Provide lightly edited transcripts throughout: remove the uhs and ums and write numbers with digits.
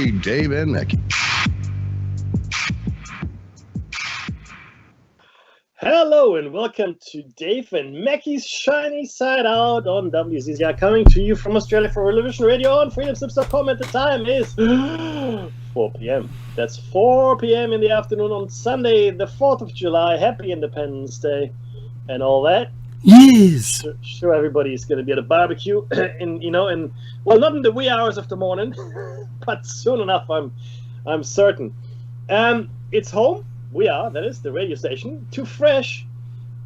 Hey, Dave and Mackie. Hello and welcome to Dave and Mackie's Shiny Side Out on 𝐫𝐶ZR, coming to you from Australia for Revolution Radio on freedomslips.com, and the time is 4 p.m. That's 4 p.m. in the afternoon on Sunday, the 4th of July. Happy Independence Day and all that. Yes. Sure, everybody's going to be at a barbecue, well, not in the wee hours of the morning, but soon enough, I'm certain. It's home. We are, that is, the radio station, to fresh,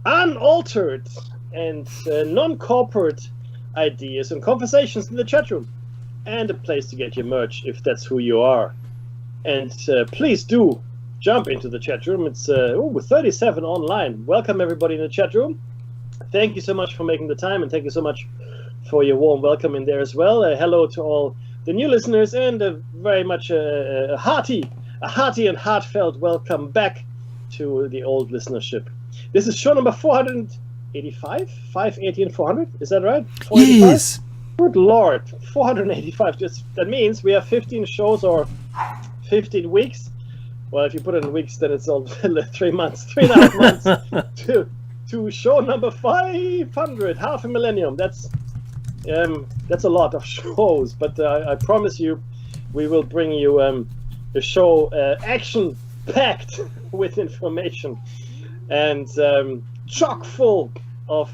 unaltered, and non-corporate ideas and conversations in the chat room, and a place to get your merch if that's who you are. And please do jump into the chat room. It's 37 online. Welcome everybody in the chat room. Thank you so much for making the time, and thank you so much for your warm welcome in there as well. Hello to all the new listeners, and very much a hearty and heartfelt welcome back to the old listenership. This is show number 485, 580 and 400. Is that right? Yes. Good Lord, 485. That means we have 15 shows or 15 weeks. Well, if you put it in weeks, then it's all 3 months, 3.5 months to show number 500, half a millennium. That's a lot of shows, but I promise you, we will bring you the show action-packed with information and chock full of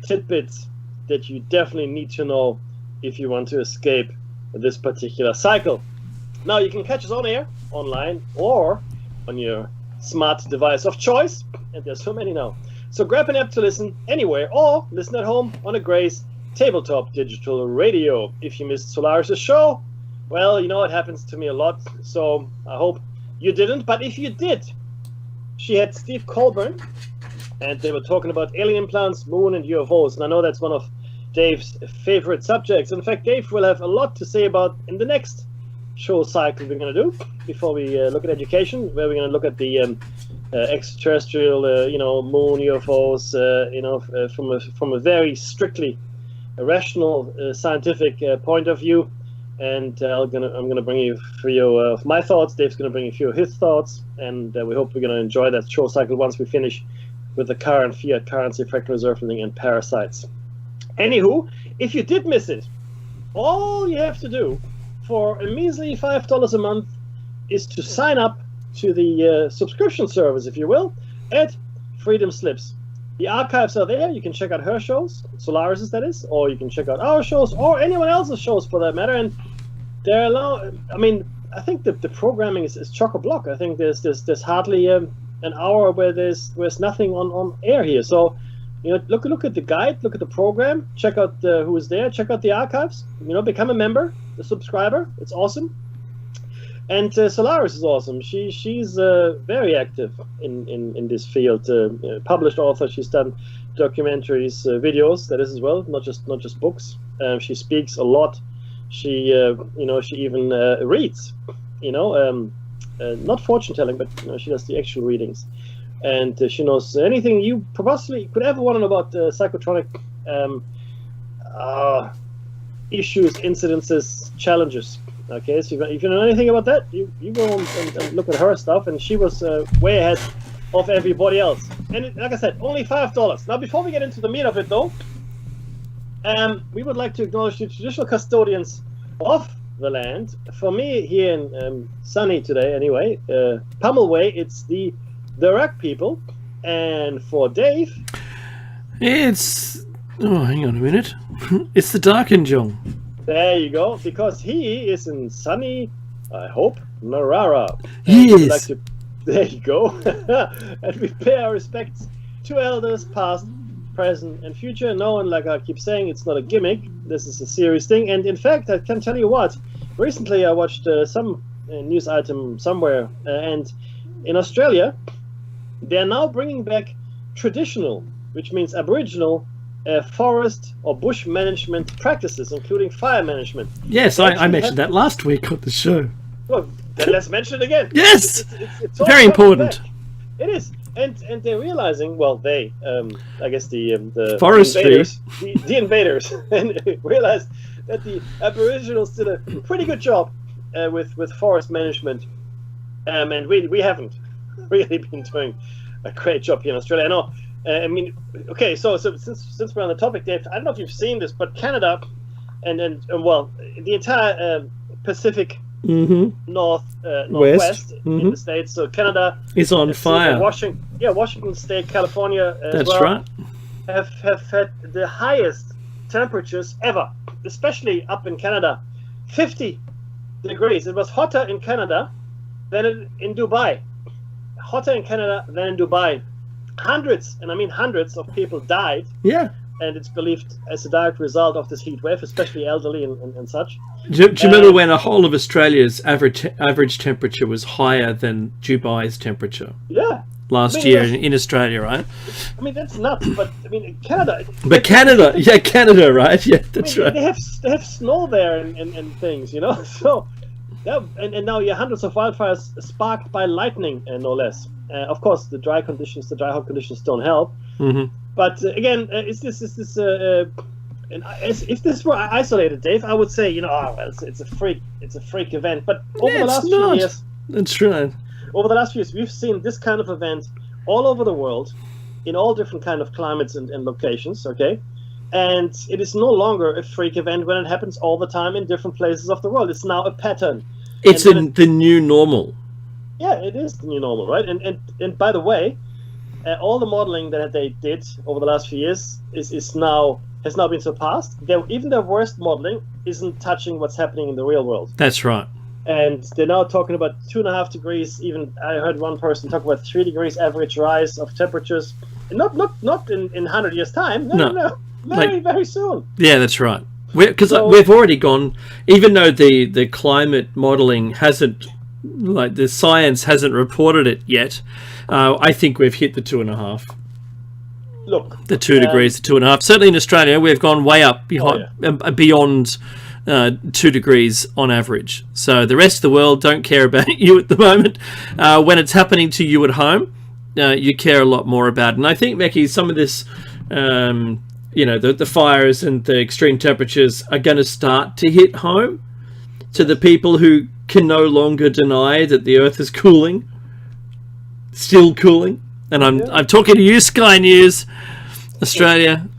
tidbits that you definitely need to know if you want to escape this particular cycle. Now, you can catch us on air, online, or on your smart device of choice, and there's so many now. So grab an app to listen anywhere, or listen at home on a Grace tabletop digital radio. If you missed Solaris' show, well, you know, it happens to me a lot, so I hope you didn't. But if you did, she had Steve Colburn, and they were talking about alien implants, moon, and UFOs. And I know that's one of Dave's favorite subjects. In fact, Dave will have a lot to say about in the next show cycle we're going to do before we look at education, where we're going to look at the extraterrestrial, moon, UFOs, from a very strictly rational, scientific point of view. And I'm gonna bring you a few of my thoughts. Dave's gonna bring you a few of his thoughts, and we hope we're gonna enjoy that show cycle once we finish with the current fiat currency, fractal reserve lending, and parasites. Anywho, if you did miss it, all you have to do for a measly $5 a month is to sign up to the subscription service, if you will, at Freedom Slips. The archives are there. You can check out her shows, Solaris's that is, or you can check out our shows, or anyone else's shows for that matter. And they're allowed. I mean, I think the programming is chock-a-block. I think there's hardly an hour where there's nothing on air here. So, look at the guide, look at the program, check out who is there, check out the archives. Become a member, a subscriber. It's awesome. And Solaris is awesome. She's very active in this field. Published author. She's done documentaries, videos. That is as well. Not just books. She speaks a lot. She she even reads. Not fortune telling, but she does the actual readings. And she knows anything you possibly could ever want to know about psychotronic issues, incidences, challenges. Okay, so if you know anything about that, you go and look at her stuff, and she was way ahead of everybody else. And like I said, only $5. Now, before we get into the meat of it, though, we would like to acknowledge the traditional custodians of the land. For me, here in sunny today, anyway, Pummel Way, it's the Ruck people, and for Dave, it's hang on a minute, it's the Darkinjong. There you go, because he is in sunny, I hope, Marara. Yes. There you go. And we pay our respects to elders, past, present, and future. No, and like I keep saying, it's not a gimmick. This is a serious thing. And in fact, I can tell you what. Recently, I watched some news item somewhere, and in Australia, they're now bringing back traditional, which means Aboriginal, forest or bush management practices, including fire management. Yes, I mentioned that last week on the show. Well, then let's mention it again. Yes, it's very important. It is, and they're realizing. Well, I guess the forestry, the invaders, and realized that the Aboriginals did a pretty good job with forest management, and we haven't really been doing a great job here in Australia. I know. I mean, okay, so since we're on the topic, Dave, I don't know if you've seen this, but Canada and well, the entire Pacific northwest in the States. So Canada is on fire. Washington State, California as That's well, right. have had the highest temperatures ever, especially up in Canada, 50 degrees. It was hotter in Canada than in Dubai. Hotter in Canada than in Dubai. Hundreds, and I mean hundreds of people died. Yeah. And it's believed as a direct result of this heat wave, especially elderly and such. Do you remember when a whole of Australia's average temperature was higher than Dubai's temperature? Yeah. Last year in Australia, right? I mean, that's nuts, but I mean, Canada. But Canada, right? Yeah, that's right. They have snow there and things, you know. So, yeah, and now hundreds of wildfires sparked by lightning, no less. Of course, the dry hot conditions don't help. Mm-hmm. But again, if this were isolated, Dave, I would say, it's a freak event. But over the last few years, that's right. Over the last few years, we've seen this kind of event all over the world, in all different kind of climates and locations. Okay, and it is no longer a freak event when it happens all the time in different places of the world. It's now a pattern. It's the new normal. Yeah, it is the new normal, right? And by the way, all the modeling that they did over the last few years has now been surpassed. Even their worst modeling isn't touching what's happening in the real world. That's right. And they're now talking about 2.5 degrees. Even I heard one person talk about 3 degrees average rise of temperatures. Not in 100 years' time. No. Very soon. Yeah, that's right. Because we've already gone, even though the climate modeling hasn't, like the science hasn't reported it yet. I think we've hit the 2.5. Look, the 2 degrees, the 2.5. Certainly in Australia, we've gone way up beyond 2 degrees on average. So the rest of the world don't care about you at the moment. When it's happening to you at home, you care a lot more about it. And I think, Becky, some of this, the fires and the extreme temperatures are going to start to hit home to the people who can no longer deny that the Earth is cooling. Still cooling, and I'm talking to you, Sky News Australia.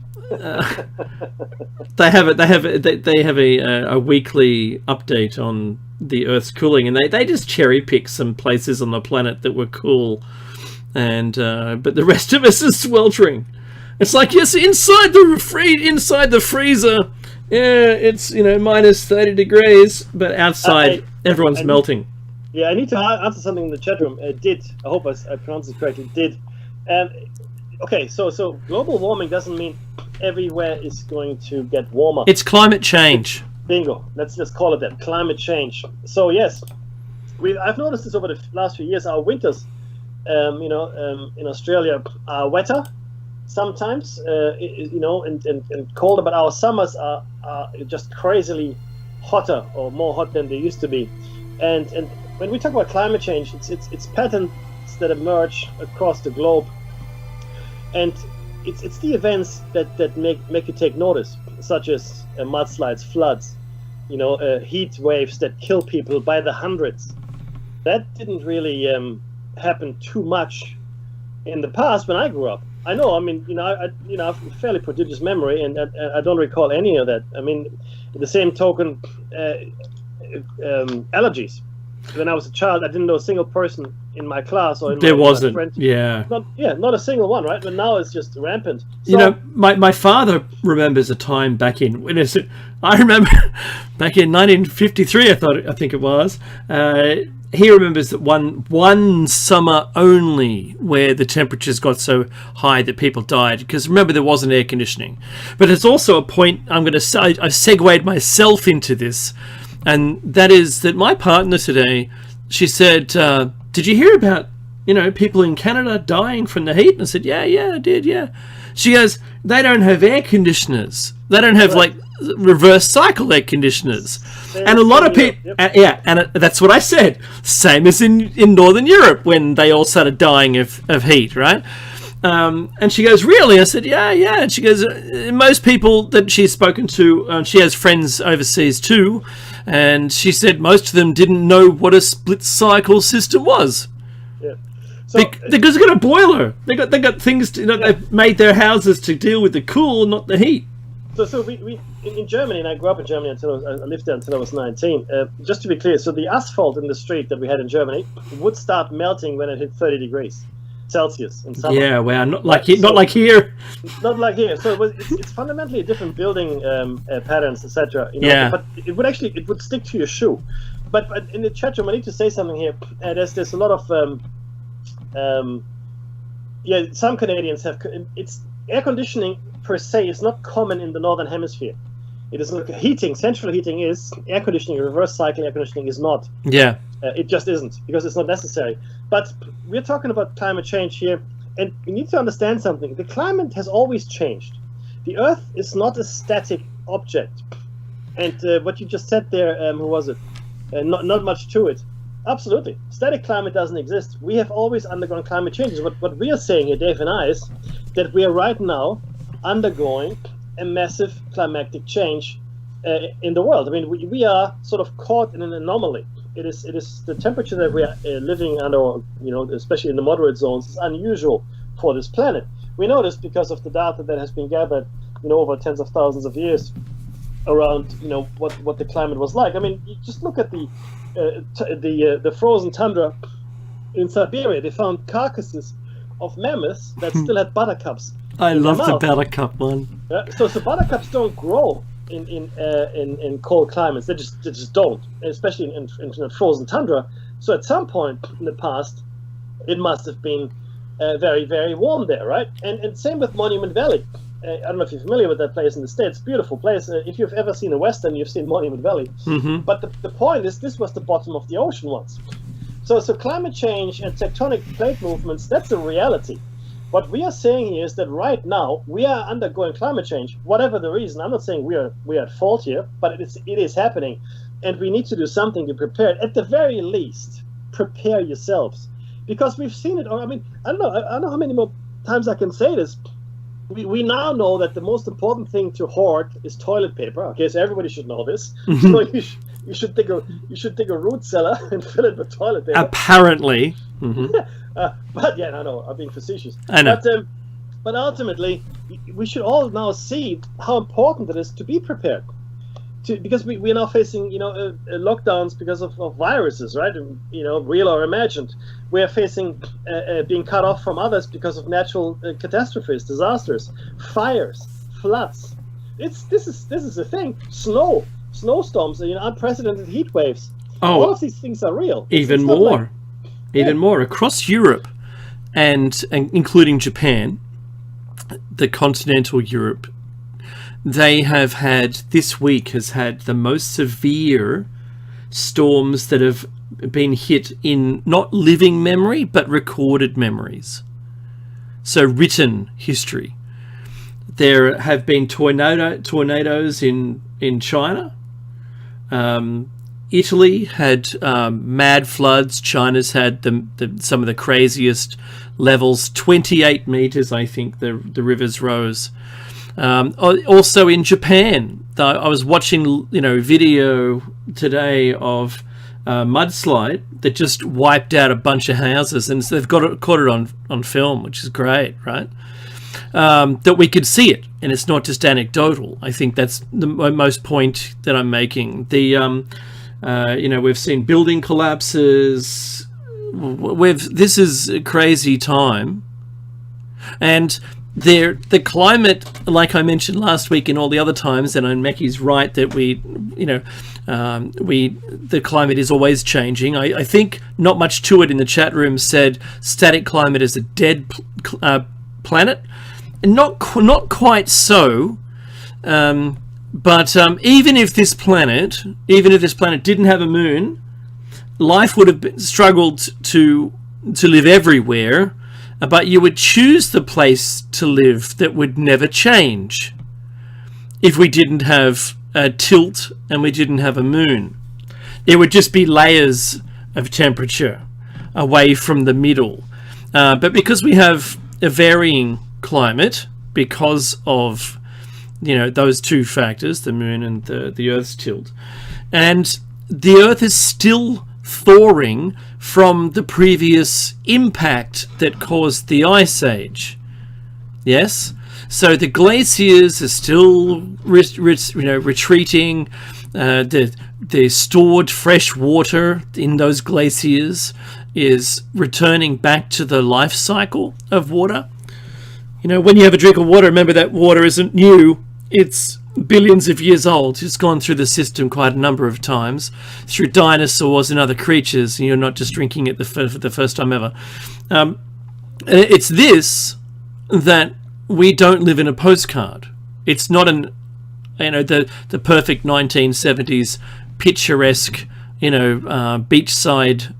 They have a weekly update on the Earth's cooling, and they just cherry pick some places on the planet that were cool, and but the rest of us is sweltering. It's like, yes, inside the freezer, yeah, it's minus 30 degrees, but outside everyone's melting. Yeah, I need to answer something in the chat room. I hope I pronounced it correctly. Okay, so global warming doesn't mean everywhere is going to get warmer. It's climate change. Bingo. Let's just call it that. Climate change. So yes, I've noticed this over the last few years. Our winters, in Australia are wetter sometimes, and colder. But our summers are just crazily hotter or more hot than they used to be, and when we talk about climate change, it's patterns that emerge across the globe, and it's the events that make you take notice, such as mudslides, floods, heat waves that kill people by the hundreds. That didn't really happen too much in the past when I grew up. I know. I mean, I have a fairly prodigious memory, and I don't recall any of that. I mean, the same token, allergies. When I was a child, I didn't know a single person in my class or in my friend. Not a single one, right? But now it's just rampant. So, my father remembers a time back in I remember back in 1953. I think it was. He remembers that one summer only where the temperatures got so high that people died. Because remember, there wasn't air conditioning. But it's also a point I'm going to say. I segued myself into this. And that is that my partner today, she said, did you hear about, people in Canada dying from the heat? And I said, yeah, I did, yeah. She goes, they don't have air conditioners. They don't have, reverse cycle air conditioners. And a lot of people, and that's what I said. Same as in Northern Europe when they all started dying of heat, right? And she goes, really? I said, yeah. And she goes, most people that she's spoken to, she has friends overseas too, and she said most of them didn't know what a split cycle system was. Yeah. So, because they got a boiler. They got things to, they've made their houses to deal with the cool, not the heat. So we in Germany, and I grew up in Germany I lived there until I was 19. Just to be clear, so the asphalt in the street that we had in Germany would start melting when it hit 30 degrees Celsius in summer. Yeah, well, not like here. Not like here. So it's fundamentally a different building patterns, etc. Yeah. But it would stick to your shoe. But in the chat room, I need to say something here. There's a lot of some Canadians have it's air conditioning per se is not common in the northern hemisphere. It is not heating. Central heating is air conditioning. Reverse cycle air conditioning is not. Yeah. It just isn't, because it's not necessary. But we're talking about climate change here, and we need to understand something. The climate has always changed. The Earth is not a static object. And what you just said there, who was it? Not much to it. Absolutely. Static climate doesn't exist. We have always undergone climate changes. What we are saying here, Dave and I, is that we are right now undergoing a massive climatic change in the world. I mean, we are sort of caught in an anomaly. It is the temperature that we are living under, especially in the moderate zones, is unusual for this planet. We know this because of the data that has been gathered, over tens of thousands of years around, what the climate was like. I mean, you just look at the frozen tundra in Siberia. They found carcasses of mammoths that still had buttercups. I love the buttercup one. So buttercups don't grow in cold climates. They just don't, especially in frozen tundra. So at some point in the past, it must have been very, very warm there, right? And same with Monument Valley. I don't know if you're familiar with that place in the States. Beautiful place. If you've ever seen a Western, you've seen Monument Valley. Mm-hmm. But the point is, this was the bottom of the ocean once. So climate change and tectonic plate movements, that's a reality. What we are saying here is that right now we are undergoing climate change, whatever the reason. I'm not saying we are at fault here, but it is happening, and we need to do something to prepare it. At the very least, prepare yourselves, because we've seen it. I mean, I don't know how many more times I can say this. We now know that the most important thing to hoard is toilet paper. Okay, so everybody should know this. So you should dig a root cellar and fill it with toilet paper. Apparently. Mm-hmm. But yeah, no, I'm being facetious. I know. But ultimately, we should all now see how important it is to be prepared. Because we are now facing, lockdowns because of viruses, right? Real or imagined. We are facing being cut off from others because of natural catastrophes, disasters, fires, floods. This is a thing. Snowstorms, unprecedented heat waves. Oh, all of these things are real. Even more across Europe, and including Japan, the continental Europe. They have had, this week has had the most severe storms that have been hit in not living memory, but recorded memories. So written history. There have been tornadoes in China. Italy had mad floods. China's had some of the craziest levels, 28 meters, I think, the rivers rose. Also in Japan, I was watching video today of a mudslide that just wiped out a bunch of houses, and so they've caught it on film, which is great, right? That we could see it, and it's not just anecdotal. I think that's the most point that I'm making. We've seen building collapses. This is a crazy time, and the climate, like I mentioned last week and all the other times, and Mackie's right that the climate is always changing. I think not much to it in the chat room said static climate is a dead planet, and not quite so. But even if this planet didn't have a moon, life would have struggled to live everywhere. But you would choose the place to live that would never change if we didn't have a tilt and we didn't have a moon. It would just be layers of temperature away from the middle. But because we have a varying climate because of those two factors, the moon and the Earth's tilt, and the Earth is still thawing from the previous impact that caused the Ice Age. Yes? So the glaciers are still retreating. The stored fresh water in those glaciers is returning back to the life cycle of water. You know, when you have a drink of water, remember that water isn't new. It's billions of years old. It's gone through the system quite a number of times through dinosaurs and other creatures, and you're not just drinking it for the first time ever. It's this that we don't live in a postcard. It's not the perfect 1970s picturesque, beachside,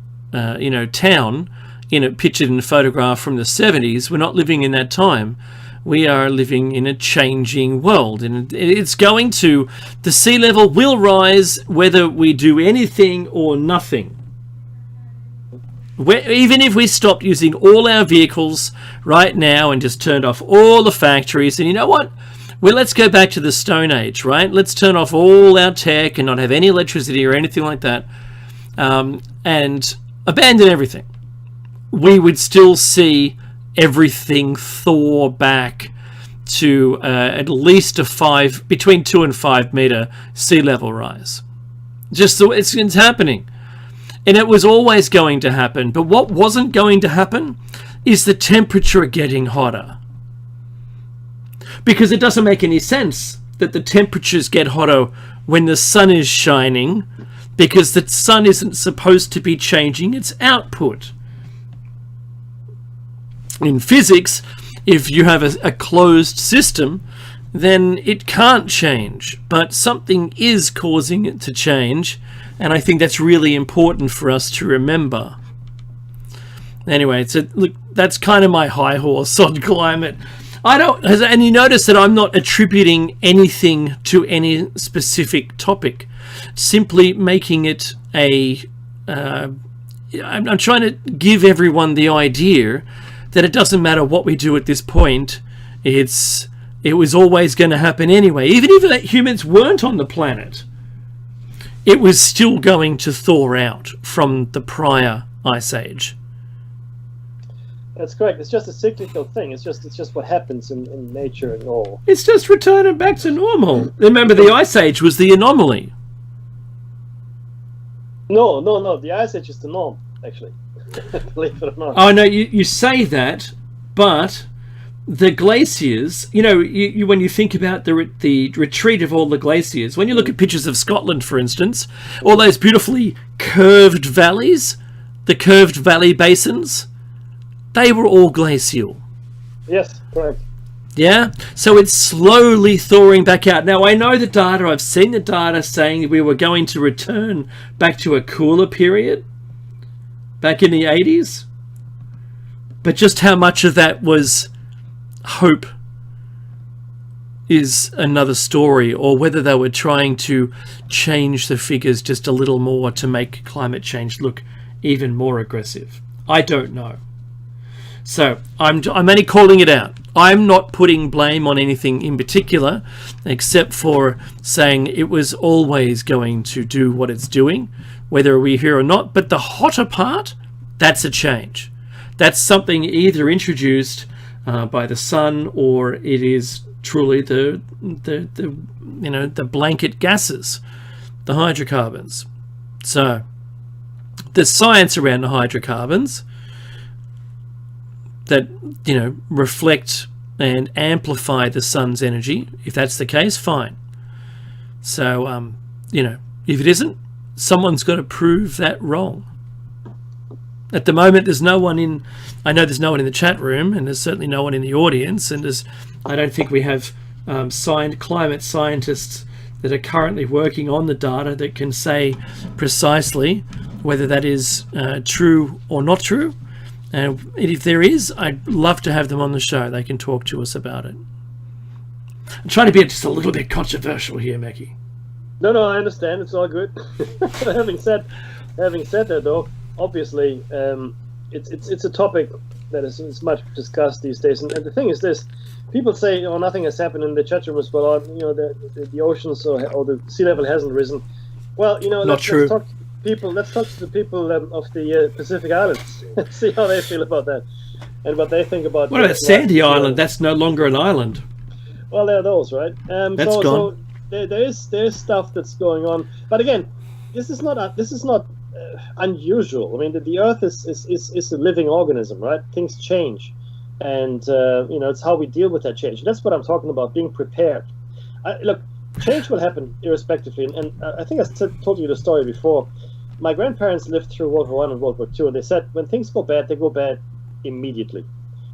town, pictured in a photograph from the 70s. We're not living in that time. We are living in a changing world, and the sea level will rise whether we do anything or nothing. Even if we stopped using all our vehicles right now and just turned off all the factories, and you know what? Well, let's go back to the Stone Age, right? Let's turn off all our tech and not have any electricity or anything like that, and abandon everything. We would still see everything thaw back to at least between 2 and 5 meter sea level rise. Just so it's happening. And it was always going to happen. But what wasn't going to happen is the temperature getting hotter. Because it doesn't make any sense that the temperatures get hotter when the sun is shining, because the sun isn't supposed to be changing its output. In physics, if you have a closed system, then it can't change. But something is causing it to change. And I think that's really important for us to remember. Anyway, look, that's kind of my high horse on climate. And you notice that I'm not attributing anything to any specific topic. Simply making it I'm trying to give everyone the idea that it doesn't matter what we do at this point. It was always going to happen anyway. Even if humans weren't on the planet, it was still going to thaw out from the prior ice age. That's correct. It's just a cyclical thing. It's just what happens in nature and all. It's just returning back to normal. Remember, the ice age was the anomaly. No. The ice age is the norm, actually. Believe it or not. Oh no, you say that, but the glaciers. When you think about the retreat of all the glaciers, when you look at pictures of Scotland, for instance, all those beautifully curved valleys, the curved valley basins, they were all glacial. Yes, correct. Yeah, so it's slowly thawing back out. Now, I know the data, I've seen the data saying we were going to return back to a cooler period back in the 80s. But just how much of that was hope is another story, or whether they were trying to change the figures just a little more to make climate change look even more aggressive. I don't know. So I'm only calling it out. I'm not putting blame on anything in particular, except for saying it was always going to do what it's doing, whether we're here or not. But the hotter part, that's a change. That's something either introduced by the sun, or it is truly the blanket gases, the hydrocarbons. So the science around the hydrocarbons that reflect and amplify the sun's energy. If that's the case, fine. So if it isn't, someone's got to prove that wrong. At the moment, there's no one in. I know there's no one in the chat room, and there's certainly no one in the audience. And I don't think we have signed climate scientists that are currently working on the data that can say precisely whether that is true or not true. And if there is, I'd love to have them on the show. They can talk to us about it. I'm trying to be just a little bit controversial here, Mackie. No, I understand. It's all good. Having said that, though, obviously, it's a topic that is much discussed these days. And the thing is this: people say, nothing has happened in the chat room as well. The oceans or the sea level hasn't risen. Well, Not true. let's talk to people. Let's talk to the people of the Pacific Islands. See how they feel about that, and what they think about. What about Sandy Island? That's no longer an island. Well, there are those, right? That's gone. So there's stuff that's going on, but again, this is not unusual. I mean, the Earth is a living organism, right? Things change, and it's how we deal with that change. That's what I'm talking about, being prepared. Look, change will happen irrespectively, and I think I told you the story before. My grandparents lived through World War I and World War II, and they said when things go bad, they go bad immediately.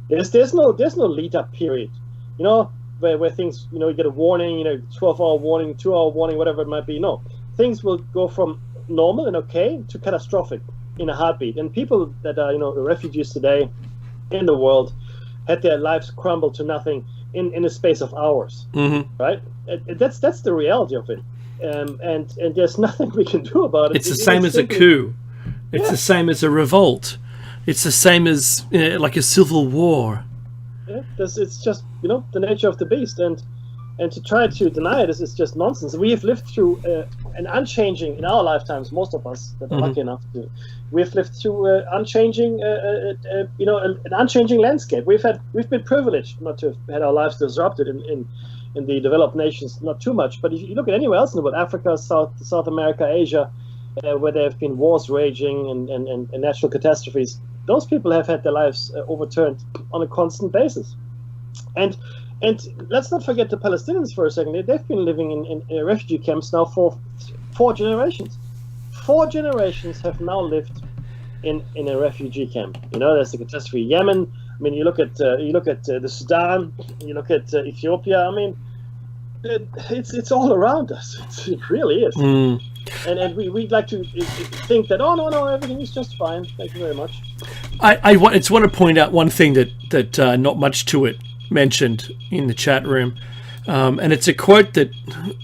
There's no lead up period, where things, you get a warning, 12-hour warning, 2-hour warning, whatever it might be. No, things will go from normal and okay to catastrophic in a heartbeat. And people that are, refugees today in the world had their lives crumble to nothing in a space of hours, right? That's the reality of it. And there's nothing we can do about it. It's the same as a coup. It's the same as a revolt. It's the same as like a civil war. Yeah, it's just the nature of the beast, and to try to deny it is just nonsense. We have lived through an unchanging in our lifetimes. Most of us that are lucky enough to, we have lived through unchanging, an unchanging landscape. We've been privileged not to have had our lives disrupted in the developed nations, not too much. But if you look at anywhere else in the world, Africa, South America, Asia, where there have been wars raging and natural catastrophes, those people have had their lives overturned on a constant basis. And let's not forget the Palestinians for a second. They've been living in refugee camps now for 4 generations. 4 generations have now lived in a refugee camp. There's the catastrophe in Yemen. I mean, you look at the Sudan. You look at Ethiopia. I mean, it's all around us. It really is. And we'd like to think that no, everything is just fine. Thank you very much. I want to point out one thing that not much to it mentioned in the chat room, and it's a quote that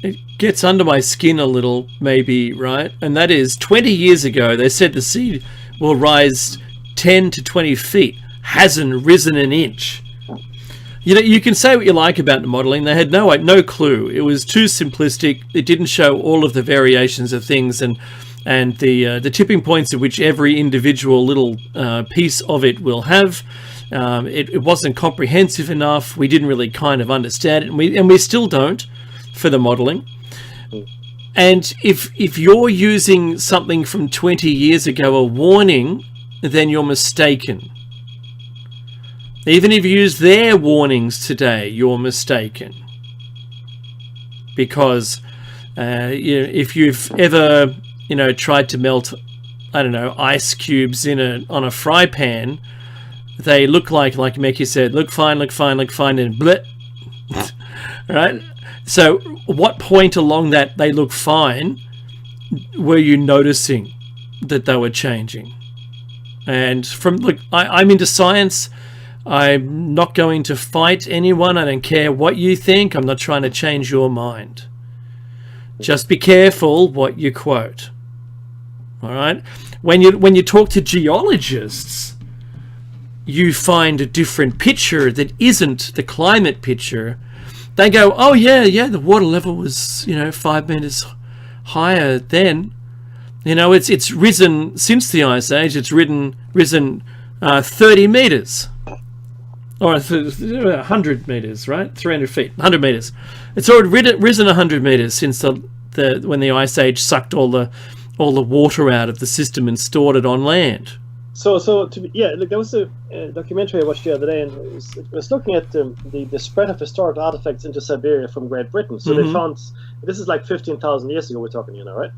it gets under my skin a little, maybe, right? And that is, 20 years ago they said the sea will rise 10 to 20 feet, hasn't risen an inch. You can say what you like about the modelling. They had no clue. It was too simplistic. It didn't show all of the variations of things and the tipping points at which every individual little piece of it will have. It wasn't comprehensive enough. We didn't really kind of understand it, and we still don't for the modelling. And if you're using something from 20 years ago, a warning, then you're mistaken. Even if you use their warnings today, you're mistaken. Because if you've ever tried to melt, I don't know, ice cubes on a fry pan, they look like Mickey said, look fine, and bleh. Right? So what point along that they look fine were you noticing that they were changing? And I'm into science. I'm not going to fight anyone. I don't care what you think. I'm not trying to change your mind. Just be careful what you quote. All right? When you talk to geologists, you find a different picture that isn't the climate picture. They go, oh yeah, the water level was 5 meters higher then. It's risen since the Ice Age. It's risen 30 meters. Or 100 meters, right? 300 feet, 100 meters. It's already risen 100 meters since when the Ice Age sucked all the water out of the system and stored it on land. Look, there was a documentary I watched the other day, and it was looking at the spread of historical artifacts into Siberia from Great Britain. So they found, this is like 15,000 years ago we're talking, right?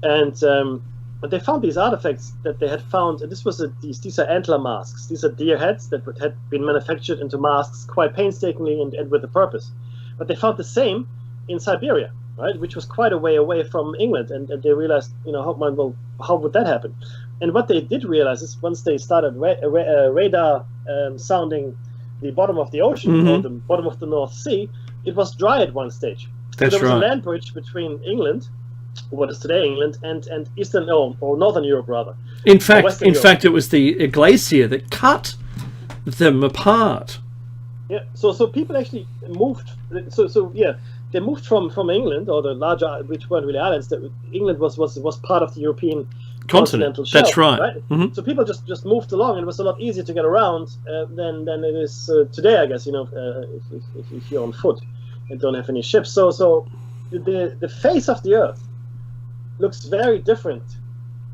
And but they found these artifacts that they had found, and this was these are antler masks. These are deer heads that had been manufactured into masks quite painstakingly and with a purpose. But they found the same in Siberia, right, which was quite a way away from England, and they realized, how would that happen? And what they did realize is once they started radar sounding the bottom of the ocean or the bottom of the North Sea, it was dry at one stage. That's so there was right. a land bridge between England, what is today England, and Eastern or Northern Europe rather. In fact, it was the glacier that cut them apart. Yeah. So people actually moved. So they moved from England, or the larger, which weren't really islands. That England was part of the European continental shelf. That's right. Mm-hmm. So people just moved along, and it was a lot easier to get around than it is today, I guess. If you're on foot and don't have any ships. So the face of the Earth looks very different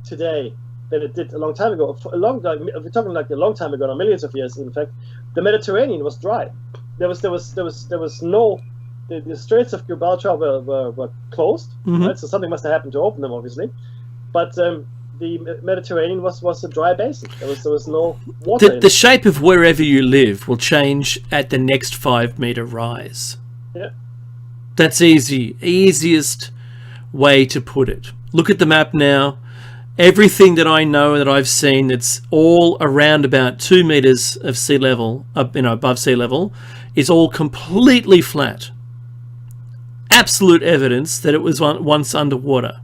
today than it did a long time ago. We're talking like a long time ago, now millions of years. In fact, the Mediterranean was dry. There was no. The Straits of Gibraltar were closed, right? So something must have happened to open them, obviously. But the Mediterranean was a dry basin. There was no water. The shape of wherever you live will change at the next 5-meter rise. Yeah, that's easiest way to put it. Look at the map now. Everything that I know that I've seen that's all around about 2 meters of sea level, above sea level, is all completely flat. Absolute evidence that it was once underwater.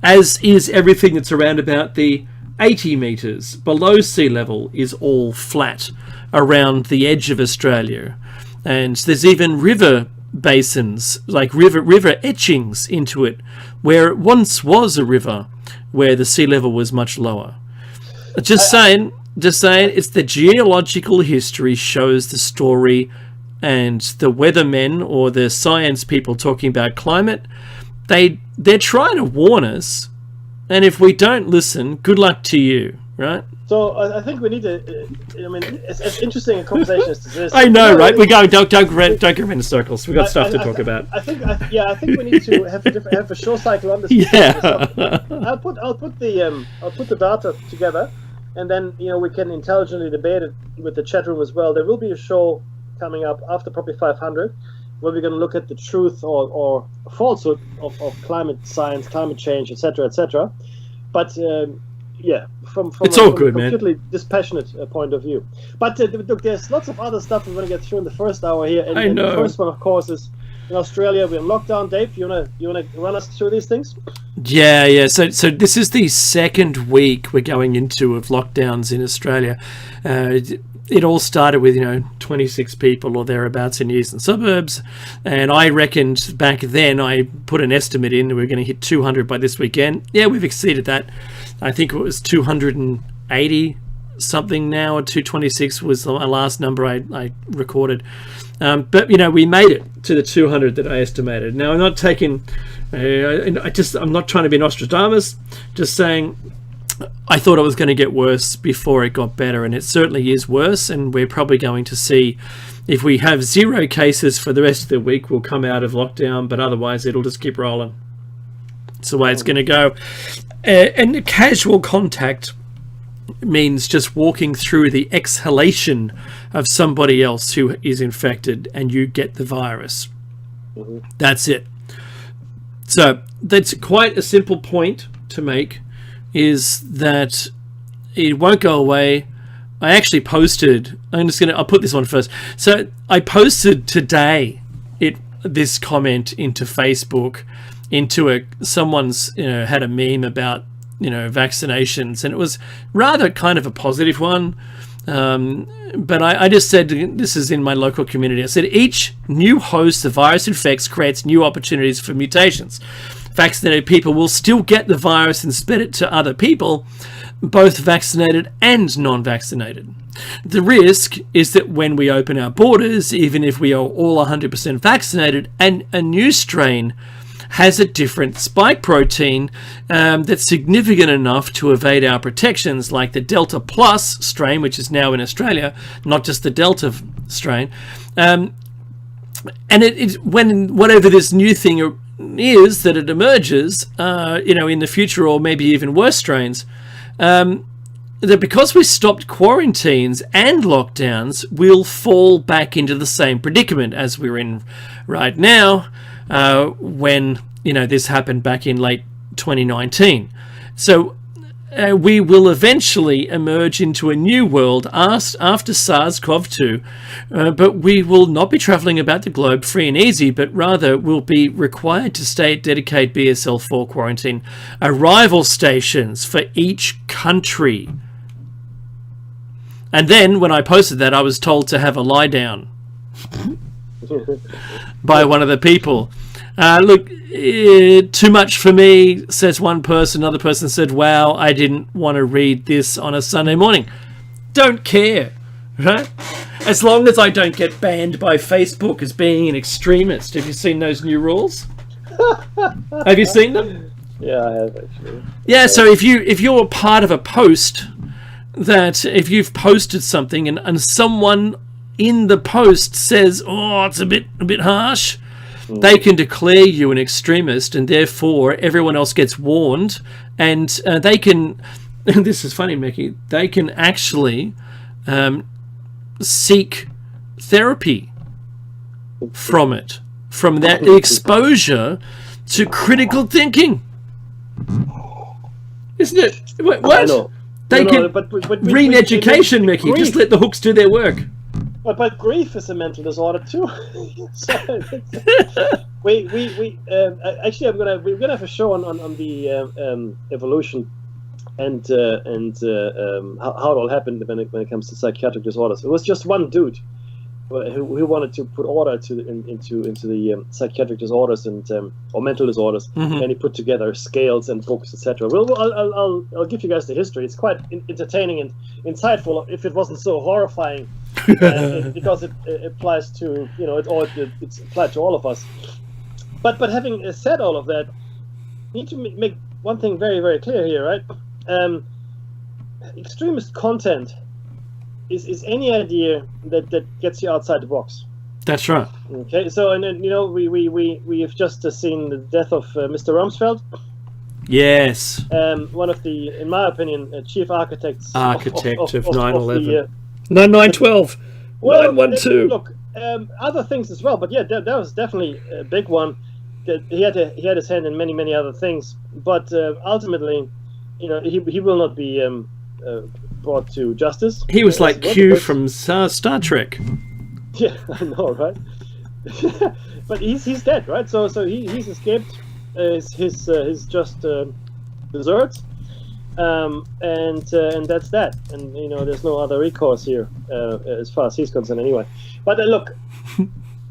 As is everything that's around about the 80 metres below sea level is all flat around the edge of Australia. And there's even river basins, like river etchings into it, where it once was a river, where the sea level was much lower. Just saying, it's the geological history shows the story, and the weathermen or the science people talking about climate, they're trying to warn us, and if we don't listen, good luck to you, right? So I think we need to. I mean, as interesting a conversation as this. I know, right? We're going. Don't go in circles. We've got stuff to talk about. I think we need to have a show cycle on this. Yeah. I'll put the data together, and then we can intelligently debate it with the chat room as well. There will be a show coming up after probably 500, where we're going to look at the truth or falsehood of climate science, climate change, etc., etc. But from it's all good, man. Completely dispassionate point of view. But look, there's lots of other stuff we're going to get through in the first hour here. And, I know. The first one, of course, is in Australia. We're in lockdown. Dave, you wanna run us through these things? Yeah. So this is the second week we're going into of lockdowns in Australia. It all started with 26 people or thereabouts in the eastern suburbs, and I reckoned back then, I put an estimate in that we were going to hit 200 by this weekend. Yeah, we've exceeded that. I think it was 280 something now, or 226 was the last number I recorded. But we made it to the 200 that I estimated. Now I'm not taking, I'm not trying to be Nostradamus, just saying I thought it was going to get worse before it got better, and it certainly is worse, and we're probably going to see, if we have 0 cases for the rest of the week, we'll come out of lockdown, but otherwise it'll just keep rolling. It's the way it's going to go. And the casual contact means just walking through the exhalation of somebody else who is infected and you get the virus. That's it. So that's quite a simple point to make, is that it won't go away. I actually posted, I'll put this on first. So I posted today this comment into Facebook, into someone's, had a meme about, vaccinations, and it was rather kind of a positive one. But I just said, this is in my local community, I said, each new host the virus infects creates new opportunities for mutations. Vaccinated people will still get the virus and spread it to other people, both vaccinated and non-vaccinated. The risk is that when we open our borders, even if we are all 100% vaccinated, and a new strain has a different spike protein that's significant enough to evade our protections, like the Delta Plus strain, which is now in Australia, not just the Delta strain. And when whatever this new thing is that it emerges, in the future, or maybe even worse strains, that because we stopped quarantines and lockdowns, we'll fall back into the same predicament as we're in right now, when this happened back in late 2019. So we will eventually emerge into a new world after SARS-CoV-2, but we will not be travelling about the globe free and easy, but rather will be required to stay at dedicated BSL-4 quarantine arrival stations for each country. And then when I posted that, I was told to have a lie down. by one of the people. Look, too much for me, says one person. Another person said, wow, I didn't want to read this on a Sunday morning. Don't care, right? As long as I don't get banned by Facebook as being an extremist. Have you seen those new rules? Have you seen them? Yeah, I have actually. Yeah, so if you're part of a post, that if you've posted something and someone in the post says, oh, it's a bit harsh, they can declare you an extremist, and therefore everyone else gets warned, and they can, this is funny, Mickey, they can actually seek therapy from it, from that exposure to critical thinking. Isn't it? What? I know. They can re-education, Mickey. Just let the hooks do their work. But grief is a mental disorder too. So actually, we're gonna have a show on the evolution and how it all happened when it comes to psychiatric disorders. It was just one dude who wanted to put order into the psychiatric disorders and or mental disorders, and he put together scales and books, etc. Well, I'll give you guys the history. It's quite entertaining and insightful if it wasn't so horrifying, because it applies to it's applied to all of us. But having said all of that, you need to make one thing very, very clear here, right? Extremist content is any idea that gets you outside the box. That's right. Okay, so and then we have just seen the death of Mr. Rumsfeld. Yes. One of the, in my opinion, chief architects of 9/11. No, 9/12. Well, 9/12. Look, other things as well, but yeah, that was definitely a big one. That he had his hand in many other things, but ultimately, he will not be brought to justice. He was like Q from Star Trek. Yeah, I know, right? But he's dead, right? So he's escaped his just desserts, and that's that. And there's no other recourse here as far as he's concerned, anyway. But look,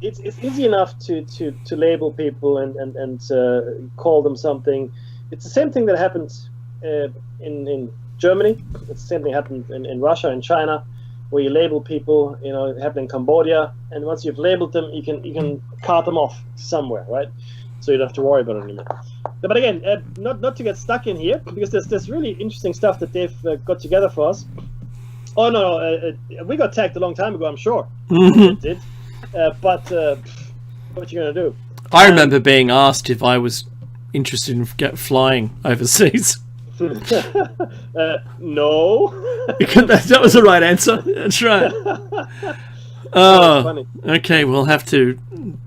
it's easy enough to label people and call them something. It's the same thing that happened in Germany. It's the same thing happened in Russia and China, where you label people. It happened in Cambodia, and once you've labeled them, you can cart them off somewhere, right? So you don't have to worry about it anymore. But again, not to get stuck in here, because there's really interesting stuff that they've got together for us. Oh no, we got tagged a long time ago, I'm sure. It did. But what you gonna do? I remember being asked if I was interested in flying overseas. No. That was the right answer. That's right. Oh, okay. We'll have to,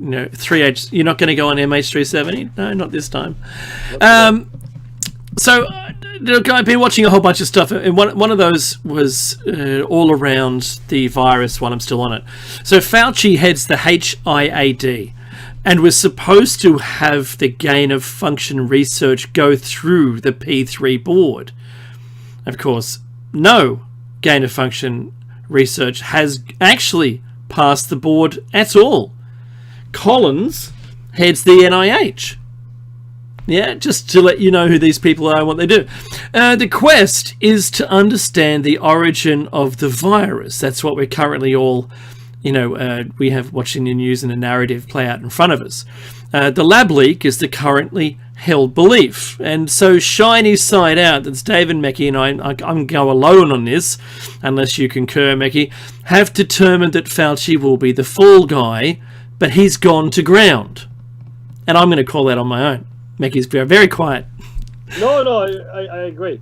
3H. You're not going to go on MH370? No, not this time. So, look, I've been watching a whole bunch of stuff, and one of those was all around the virus while I'm still on it. So Fauci heads the HIAD, and was supposed to have the gain of function research go through the P3 board. Of course, no gain of function research has actually passed the board at all. Collins heads the NIH. Yeah, just to let you know who these people are and what they do. The quest is to understand the origin of the virus. That's what we're currently all, we have watching the news and a narrative play out in front of us. The lab leak is the currently held belief. And so shiny side out, that's Dave and Mecky, and I'm go alone on this, unless you concur, Mecky, have determined that Fauci will be the fall guy, but he's gone to ground. And I'm going to call that on my own. Mecky's very, very quiet. No, I agree.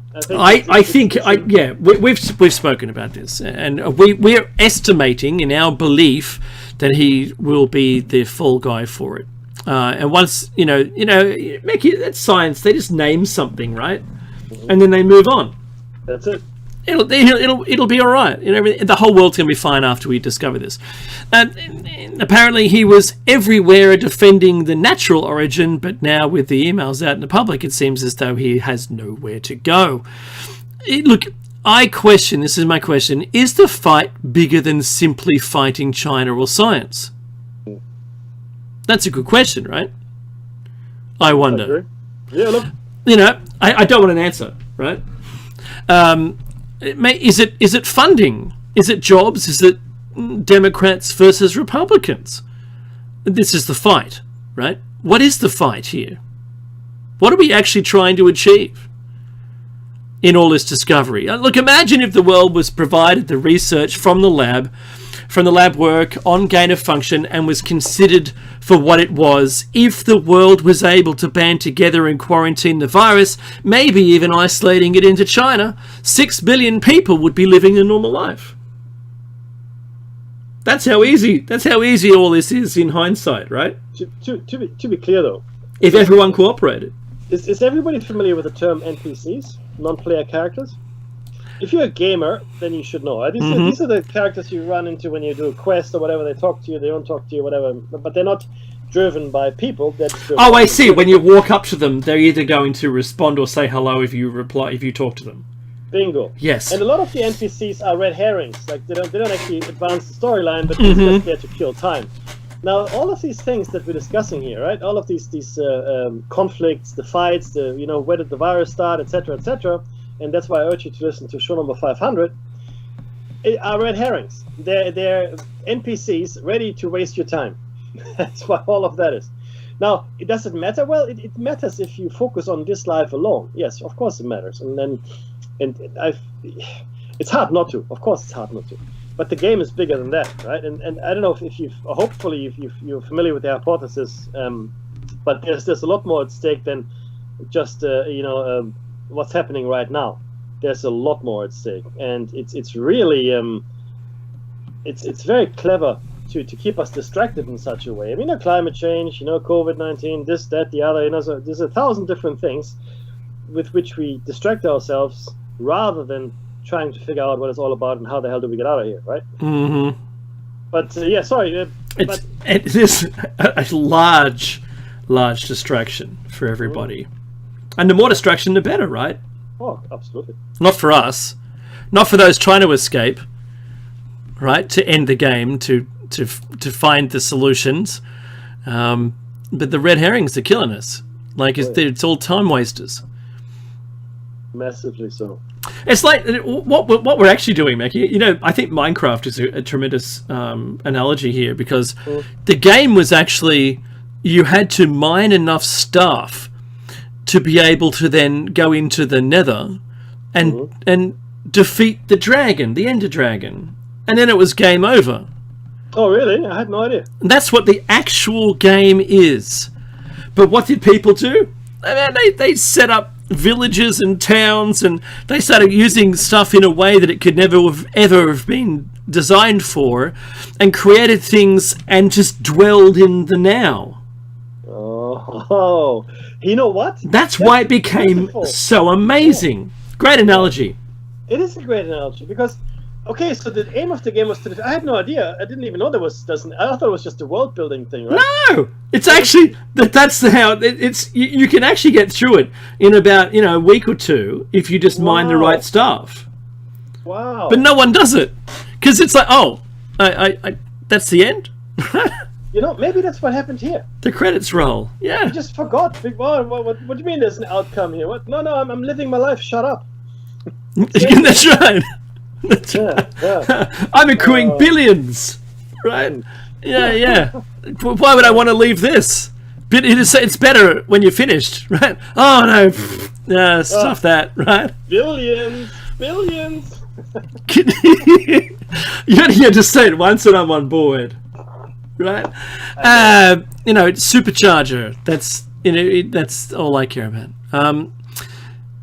We've spoken about this, and we're estimating in our belief that he will be the fall guy for it. And once Mickey, that's science. They just name something, right? And then they move on. That's it. It'll be all right. The whole world's going to be fine after we discover this. Apparently, he was everywhere defending the natural origin, but now with the emails out in the public, it seems as though he has nowhere to go. Look, I question. This is my question: is the fight bigger than simply fighting China or science? That's a good question, right? I wonder. Yeah, look. You know, I don't want an answer, right? Is it funding? Is it jobs? Is it Democrats versus Republicans? This is the fight, right? What is the fight here? What are we actually trying to achieve in all this discovery? Look, imagine if the world was provided the research from the lab work on gain of function and was considered for what it was. If the world was able to band together and quarantine the virus, maybe even isolating it into China, 6 billion people would be living a normal life. That's how easy all this is in hindsight, right? To be clear, though, if everyone cooperated. Is everybody familiar with the term NPCs, non-player characters? If you're a gamer, then you should know. These are the characters you run into when you do a quest or whatever. They talk to you, they don't talk to you, whatever. But they're not driven by people. Oh, I see. When you walk up to them, they're either going to respond or say hello if you talk to them. Bingo. Yes. And a lot of the NPCs are red herrings. Like they don't actually advance the storyline, but they're just there to kill time. Now, all of these things that we're discussing here, right? All of these conflicts, the fights, where did the virus start, etc., etc. And that's why I urge you to listen to show number 500, are red herrings. They're NPCs ready to waste your time. That's what all of that is. Now, does it matter? Well, it matters if you focus on this life alone. Yes, of course it matters. It's hard not to. Of course it's hard not to. But the game is bigger than that, right? And I don't know if hopefully you're familiar with the hypothesis, but there's a lot more at stake than just what's happening right now. There's a lot more at stake, and it's really it's very clever to keep us distracted in such a way. I mean, climate change, COVID-19, this, that, the other. So there's 1,000 different things with which we distract ourselves rather than trying to figure out what it's all about and how the hell do we get out of here, right? Mm-hmm. But sorry, it is a large distraction for everybody. And the more distraction, the better, right? Oh, absolutely. Not for us. Not for those trying to escape, right? To end the game, to find the solutions. But the red herrings are killing us. Like, it's all time wasters. Massively so. It's like what we're actually doing, Mackie. I think Minecraft is a tremendous analogy here, because the game was actually, you had to mine enough stuff to be able to then go into the Nether and defeat the dragon, the Ender Dragon, and then it was game over. Oh, really? I had no idea. And that's what the actual game is. But what did people do? I mean, they set up villages and towns, and they started using stuff in a way that it could never ever have been designed for, and created things and just dwelled in the now. Oh, you know what? That's why it became so amazing. Great analogy. It is a great analogy, because so the aim of the game was I had no idea. I didn't even know I thought it was just a world building thing, right? No, it's actually that's how it's. You can actually get through it in about a week or two if you just mine the right stuff. Wow! But no one does it because it's like, I that's the end. Maybe that's what happened here. The credits roll. Yeah. You just forgot. What do you mean? There's an outcome here? What? No, I'm living my life. Shut up. That's right. Yeah. I'm accruing billions, right? Yeah. Why would I want to leave this? But it's better when you're finished, right? Oh no, stuff that, right? Billions. You only have to say it once and I'm on board, right? Supercharger. That's all I care about.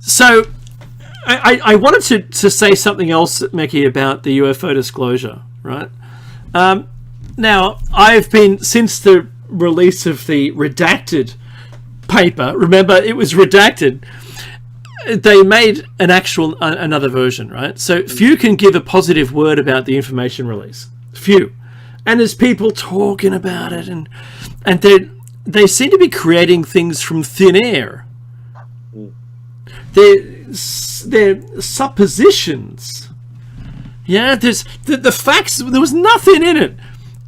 So. I wanted to say something else, Mackie, about the UFO disclosure, right? Now, I've been, since the release of the redacted paper, remember, it was redacted, they made another version, right? So few can give a positive word about the information release. Few. And there's people talking about it, and they seem to be creating things from thin air. They're suppositions. Yeah, there's the facts. There was nothing in it.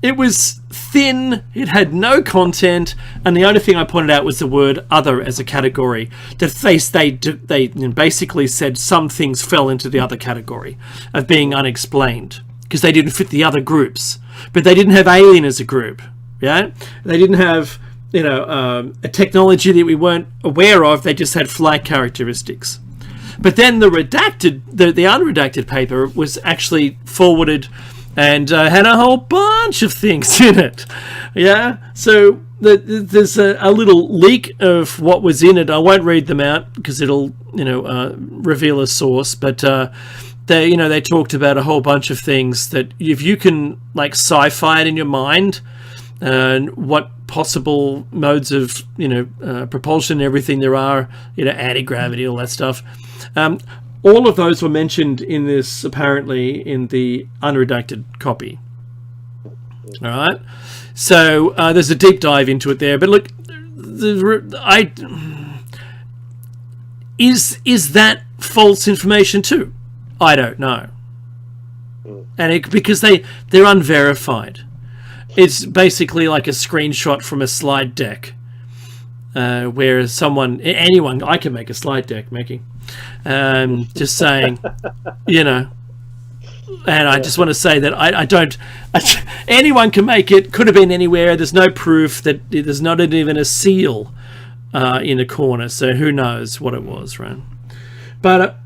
It was thin, it had no content, and the only thing I pointed out was the word other as a category. That they basically said some things fell into the other category of being unexplained because they didn't fit the other groups. But they didn't have alien as a group. Yeah, they didn't have a technology that we weren't aware of. They just had flight characteristics. But then the unredacted paper was actually forwarded and had a whole bunch of things in it. Yeah, so there's a little leak of what was in it. I won't read them out because it'll reveal a source. But they talked about a whole bunch of things that if you can like sci-fi it in your mind, and what possible modes of propulsion and everything there are, anti-gravity, all that stuff. All of those were mentioned in this, apparently, in the unredacted copy. All right, so there's a deep dive into it there. But look, is that false information too? I don't know, and because they're unverified. It's basically like a screenshot from a slide deck, where anyone, I can make a slide deck, Mickey. Just saying, and I just want to say that I don't. Anyone can make it. Could have been anywhere. There's no proof that there's not even a seal in the corner. So who knows what it was, right? But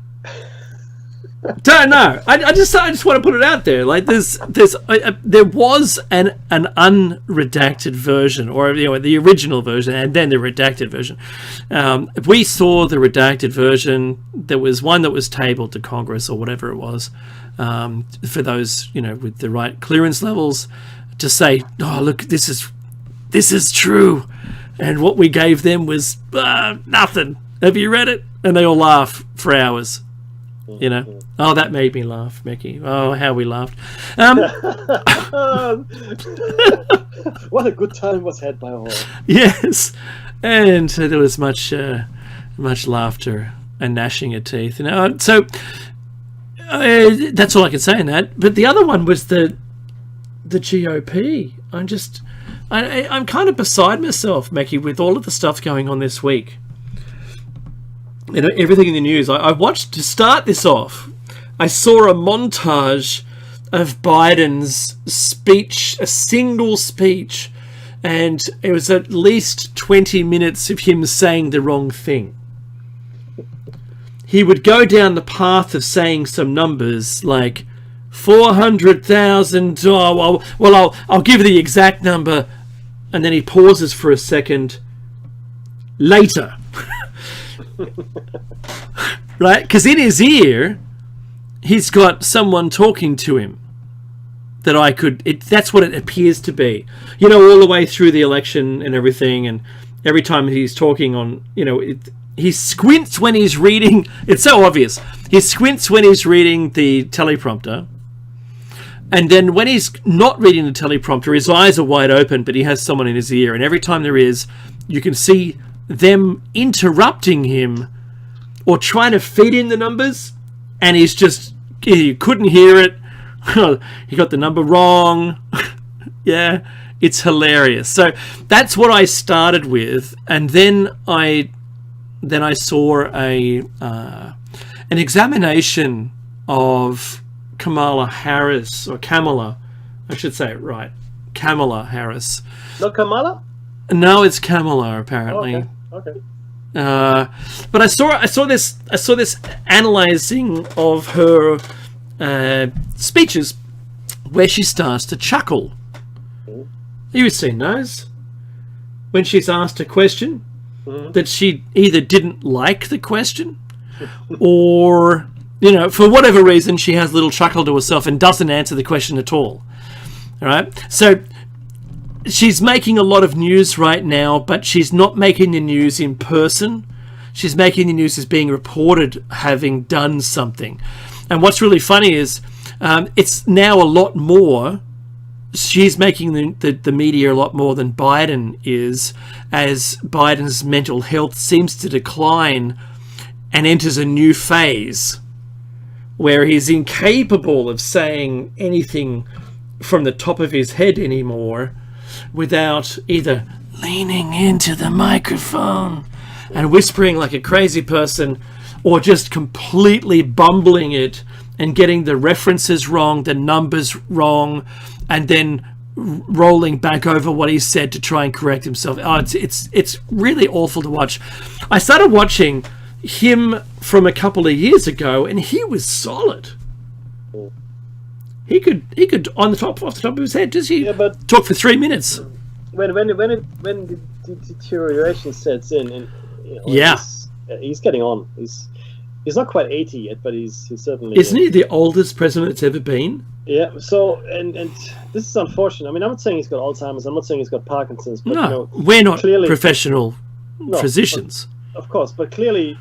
don't know. I just want to put it out there. Like there was an unredacted version, or the original version, and then the redacted version. We saw the redacted version. There was one that was tabled to Congress or whatever it was, for those with the right clearance levels, to say, "Oh, look, this is true," and what we gave them was nothing. Have you read it? And they all laugh for hours. Oh, that made me laugh, Mickey. Oh, how we laughed. What a good time was had by all. Yes, and there was much laughter and gnashing of teeth. So that's all I can say in that. But the other one was the GOP. I'm kind of beside myself, Mickey, with all of the stuff going on this week. Everything in the news. I watched, to start this off, I saw a montage of Biden's speech, a single speech, and it was at least 20 minutes of him saying the wrong thing. He would go down the path of saying some numbers like 400,000. Oh, well, I'll give the exact number, and then he pauses for a second. Later. Right? Because in his ear, he's got someone talking to him that that's what it appears to be. All the way through the election and everything, and every time he's talking on, he squints when he's reading. It's so obvious. He squints when he's reading the teleprompter. And then when he's not reading the teleprompter, his eyes are wide open, but he has someone in his ear. And every time there is, you can see them interrupting him or trying to feed in the numbers, and you couldn't hear it. He got the number wrong. Yeah, it's hilarious. So that's what I started with, and then I saw an examination of Kamala Harris, or Kamala, I should say it right, Kamala Harris. Not Kamala? No, it's Kamala apparently. Oh, okay. But I saw this analyzing of her speeches where she starts to chuckle. You've seen those when she's asked a question that she either didn't like the question, or for whatever reason she has a little chuckle to herself and doesn't answer the question at all. All right, so she's making a lot of news right now, but she's not making the news in person. She's making the news as being reported having done something. And what's really funny is it's now a lot more. She's making the media a lot more than Biden is, as Biden's mental health seems to decline and enters a new phase where he's incapable of saying anything from the top of his head anymore. without either leaning into the microphone and whispering like a crazy person, or just completely bumbling it and getting the references wrong, the numbers wrong, and then rolling back over what he said to try and correct himself. Oh, it's really awful to watch. I started watching him from a couple of years ago, and he was solid. He could off the top of his head, just talk for 3 minutes. When the deterioration sets in, and he's getting on. He's not quite 80 yet, but he's certainly. Isn't he the oldest president that's ever been? Yeah. So and this is unfortunate. I mean, I'm not saying he's got Alzheimer's. I'm not saying he's got Parkinson's. But, no, we're not professional physicians. Of course, but clearly,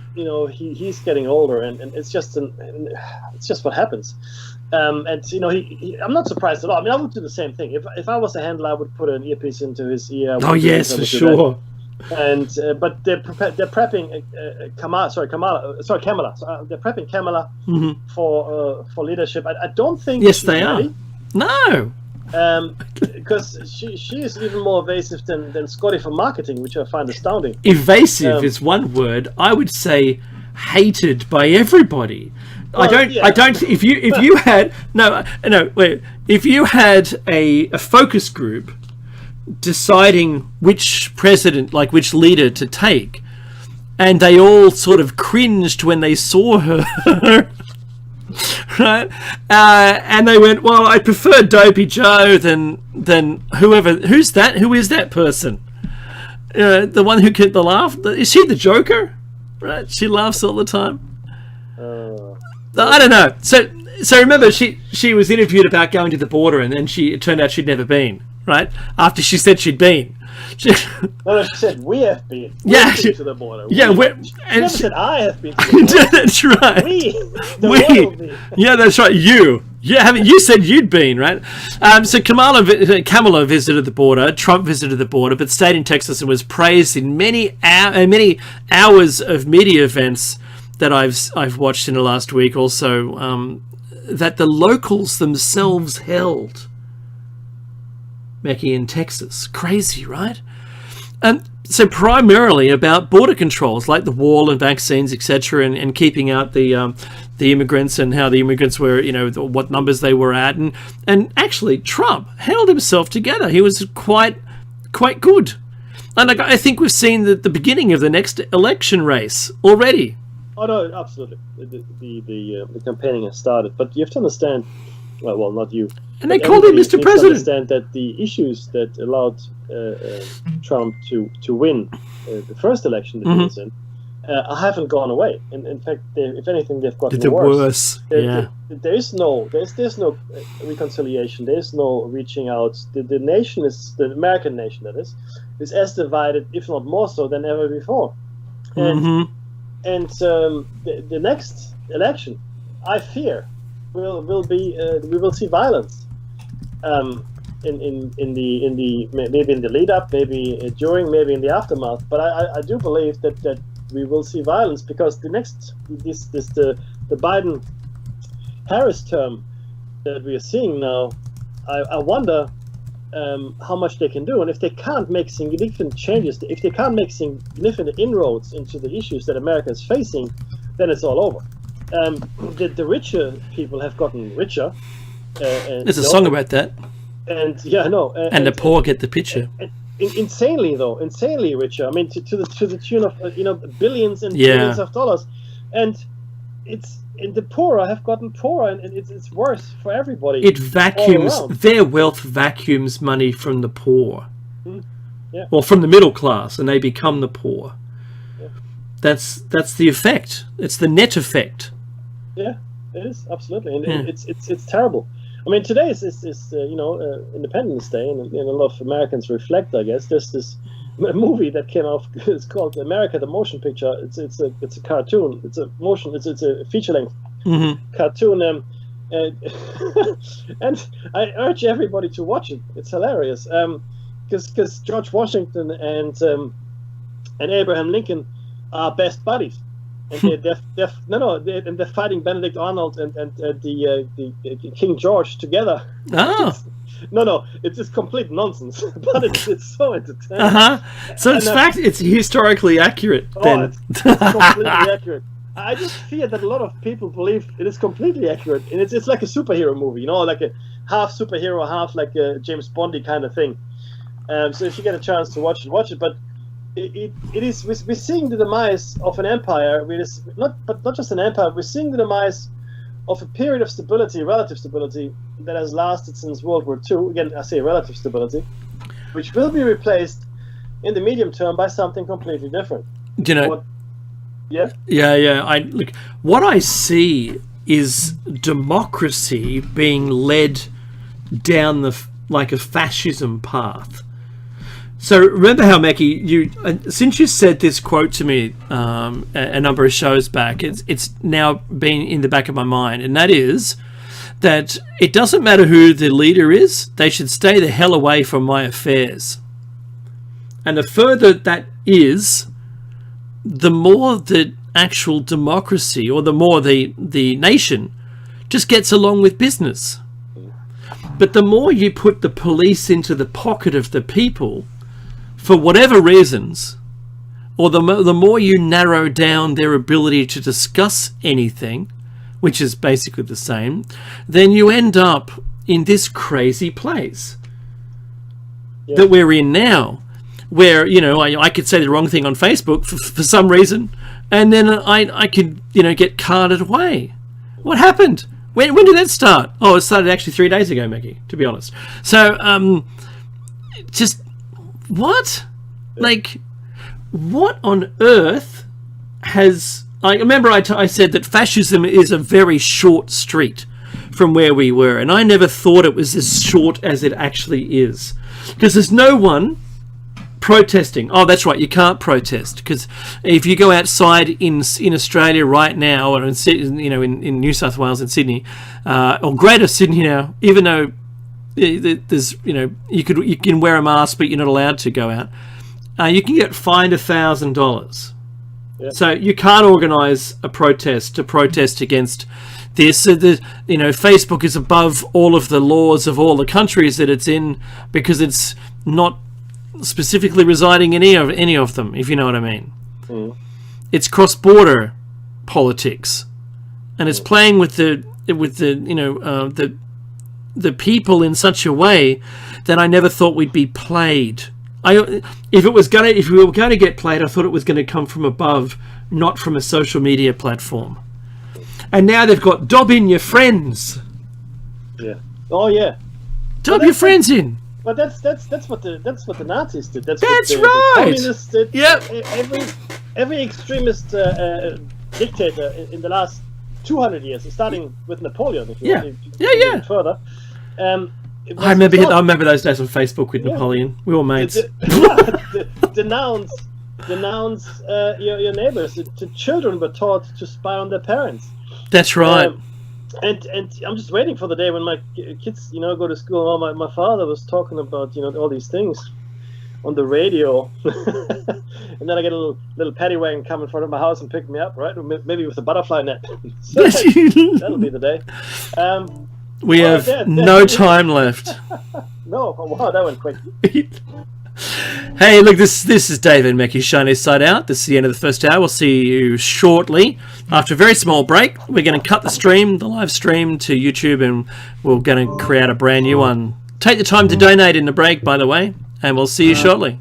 he's getting older, and it's just what happens. And I'm not surprised at all. I mean, I would do the same thing. If I was a handler, I would put an earpiece into his ear. Oh yes, for sure. And but they're prepping Kamala. They're prepping Kamala for leadership. I don't think. Yes, they are. No. Because she is even more evasive than Scotty for marketing, which I find astounding. Evasive is one word. I would say hated by everybody. Well, I don't. If you had if you had a focus group deciding which president, like which leader to take, and they all sort of cringed when they saw her, right? And they went, "Well, I prefer Dopey Joe than whoever. Who's that? Who is that person? The one who kept the laugh? Is she the Joker? Right? She laughs all the time." I don't know. So remember, she was interviewed about going to the border, and then it turned out she'd never been. Right after she said she'd been. She said we have been. To the border. Yeah, she never said I have been. To the border. That's right. We. Yeah, that's right. You. Yeah, you said you'd been, right? So Kamala visited the border. Trump visited the border, but stayed in Texas and was praised in many hours of media events that I've watched in the last week. Also, that the locals themselves held. Mackie in Texas. Crazy, right? And so primarily about border controls, like the wall and vaccines, etc., and keeping out the immigrants, and how the immigrants were, what numbers they were at, and actually Trump held himself together. He was quite good, and I think we've seen the beginning of the next election race already. Oh no, absolutely. The campaigning has started, but you have to understand. Well, not you. And they called him Mr. President. Understand that the issues that allowed Trump to win the first election that he was in haven't gone away. And in fact, if anything, they've gotten worse. There's no reconciliation. There's no reaching out. The nation the American nation, that is as divided, if not more so, than ever before. And the next election, I fear, will be we will see violence in the maybe in the lead up, maybe during, maybe in the aftermath. But I do believe that we will see violence, because the Biden Harris term that we are seeing now, I wonder how much they can do, and if they can't make significant changes, if they can't make significant inroads into the issues that America is facing, then it's all over. The richer people have gotten richer. There's a song about that. And yeah, I know. And the poor get the picture. Insanely richer. I mean, to the tune of billions and billions of dollars, and the poorer have gotten poorer, and it's worse for everybody. It vacuums, their wealth vacuums money from the poor, or from the middle class, and they become the poor. Yeah. That's the effect. It's the net effect. Yeah, it is, absolutely, and it's terrible. I mean, today is Independence Day, and a lot of Americans reflect. I guess there's this movie that came out. It's called America: The Motion Picture. It's a cartoon. It's a feature-length cartoon. And I urge everybody to watch it. It's hilarious. Because George Washington and Abraham Lincoln are best buddies. And they're fighting Benedict Arnold and the King George together. Oh, No, it's just complete nonsense, but it's so entertaining. So it's historically accurate then. It's completely accurate. I just fear that a lot of people believe it is completely accurate, and it's like a superhero movie, like a half superhero, half like a James Bondy kind of thing. So if you get a chance to watch it. But it is we're seeing the demise of an empire. Not just an empire. We're seeing the demise of a period of stability, relative stability, that has lasted since World War II. Again, I say relative stability, which will be replaced in the medium term by something completely different. Yeah. Look, what I see is democracy being led down like a fascism path. So remember how, Mackie, since you said this quote to me a number of shows back, it's now been in the back of my mind, and that is that it doesn't matter who the leader is, they should stay the hell away from my affairs. And the further that is, the more the actual democracy, or the more the nation just gets along with business. But the more you put the police into the pocket of the people, for whatever reasons, or the more you narrow down their ability to discuss anything, which is basically the same, then you end up in this crazy place that we're in now, where I could say the wrong thing on Facebook for some reason, and then I could get carted away. What happened? When did that start? Oh, it started actually 3 days ago, Mackie, to be honest. So just what? Like, what on earth has... I remember I said that fascism is a very short street from where we were, and I never thought it was as short as it actually is. Because there's no one protesting. Oh, that's right, you can't protest, because if you go outside in Australia right now, or in New South Wales and Sydney, or Greater Sydney now, even though there's you can wear a mask but you're not allowed to go out, you can get fined $1,000. Yeah. So you can't organise a protest to protest against this. Facebook is above all of the laws of all the countries that it's in, because it's not specifically residing in any of them, if you know what I mean. It's cross-border politics, and it's playing with the people in such a way that I never thought we'd be played. If we were going to get played, I thought it was going to come from above, not from a social media platform. And now they've got dob in your friends. Yeah. Oh yeah. Dob your friends in. But that's what the Nazis did. That's right. The communists did. Yep. Every extremist dictator in the last 200 years, starting with Napoleon. If you want to further. I remember those days on Facebook with Napoleon. We were mates. Denounce your neighbors. The children were taught to spy on their parents. That's right. And I'm just waiting for the day when my kids, go to school. Oh, my father was talking about, all these things on the radio, and then I get a little paddy wagon come in front of my house and pick me up, right? Maybe with a butterfly net. So that'll be the day. We have no time left. No, wow, that went quick. Hey, look, this is David Mackey's Shiny Side Out. This is the end of the first hour. We'll see you shortly. After a very small break, we're going to cut the live stream to YouTube, and we're going to create a brand new one. Take the time to donate in the break, by the way, and we'll see you shortly.